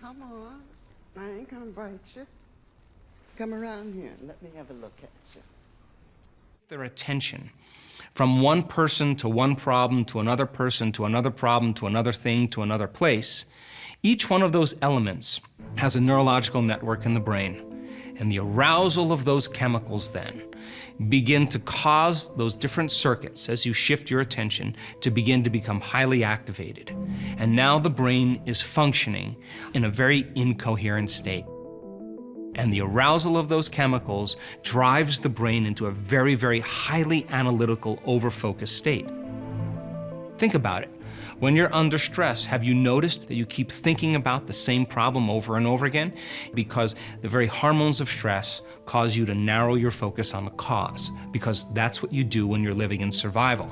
Come on. I ain't gonna bite you. Come around here and let me have a look at you. Their attention from one person to one problem to another person to another problem to another thing to another place. Each one of those elements has a neurological network in the brain, and the arousal of those chemicals then begin to cause those different circuits as you shift your attention to begin to become highly activated. And now the brain is functioning in a very incoherent state. And the arousal of those chemicals drives the brain into a very, very highly analytical, over-focused state. Think about it. When you're under stress, have you noticed that you keep thinking about the same problem over and over again? Because the very hormones of stress cause you to narrow your focus on the cause, because that's what you do when you're living in survival.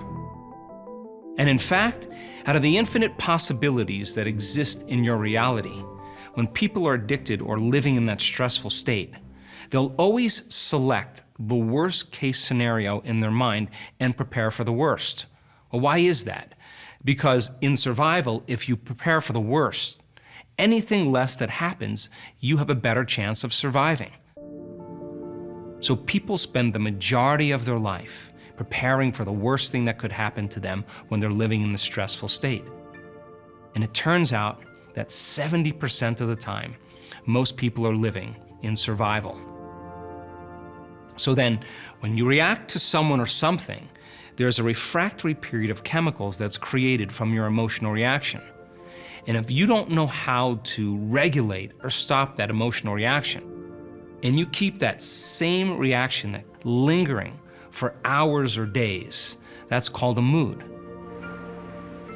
And in fact, out of the infinite possibilities that exist in your reality, when people are addicted or living in that stressful state, they'll always select the worst case scenario in their mind and prepare for the worst. Well, why is that? Because in survival, if you prepare for the worst, anything less that happens, you have a better chance of surviving. So people spend the majority of their life preparing for the worst thing that could happen to them when they're living in the stressful state. And it turns out that 70% of the time, most people are living in survival. So then, when you react to someone or something, there's a refractory period of chemicals that's created from your emotional reaction. And if you don't know how to regulate or stop that emotional reaction, and you keep that same reaction lingering for hours or days, that's called a mood.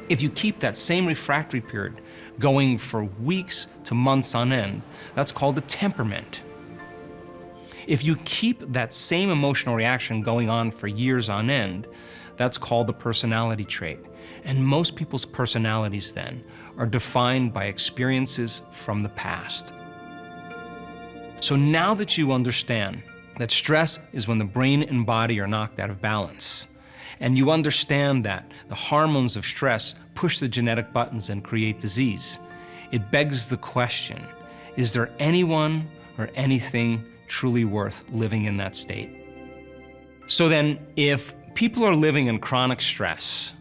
If you keep that same refractory period going for weeks to months on end, that's called a temperament. If you keep that same emotional reaction going on for years on end, that's called the personality trait. And most people's personalities then are defined by experiences from the past. So now that you understand that stress is when the brain and body are knocked out of balance, and you understand that the hormones of stress push the genetic buttons and create disease, it begs the question, is there anyone or anything truly worth living in that state? So then, if people are living in chronic stress,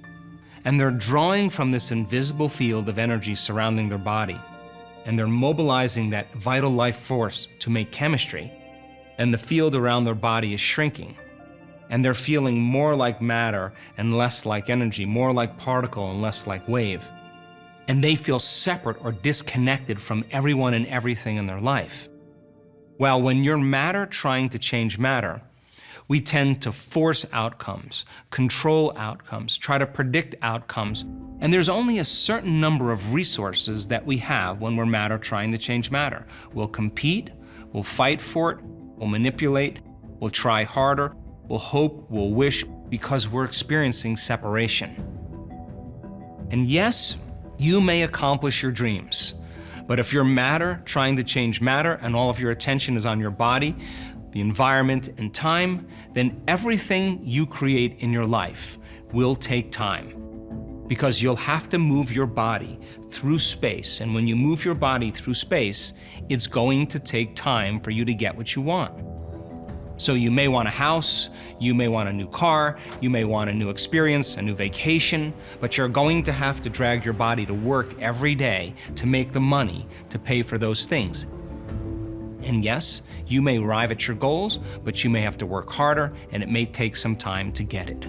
and they're drawing from this invisible field of energy surrounding their body, and they're mobilizing that vital life force to make chemistry, and the field around their body is shrinking, and they're feeling more like matter and less like energy, more like particle and less like wave, and they feel separate or disconnected from everyone and everything in their life. Well, when you're matter trying to change matter, we tend to force outcomes, control outcomes, try to predict outcomes, and there's only a certain number of resources that we have when we're matter trying to change matter. We'll compete, we'll fight for it, we'll manipulate, we'll try harder, we'll hope, we'll wish, because we're experiencing separation. And yes, you may accomplish your dreams, but if you're matter trying to change matter and all of your attention is on your body, the environment, and time, then everything you create in your life will take time. Because you'll have to move your body through space, and when you move your body through space, it's going to take time for you to get what you want. So you may want a house, you may want a new car, you may want a new experience, a new vacation, but you're going to have to drag your body to work every day to make the money to pay for those things. And yes, you may arrive at your goals, but you may have to work harder, and it may take some time to get it.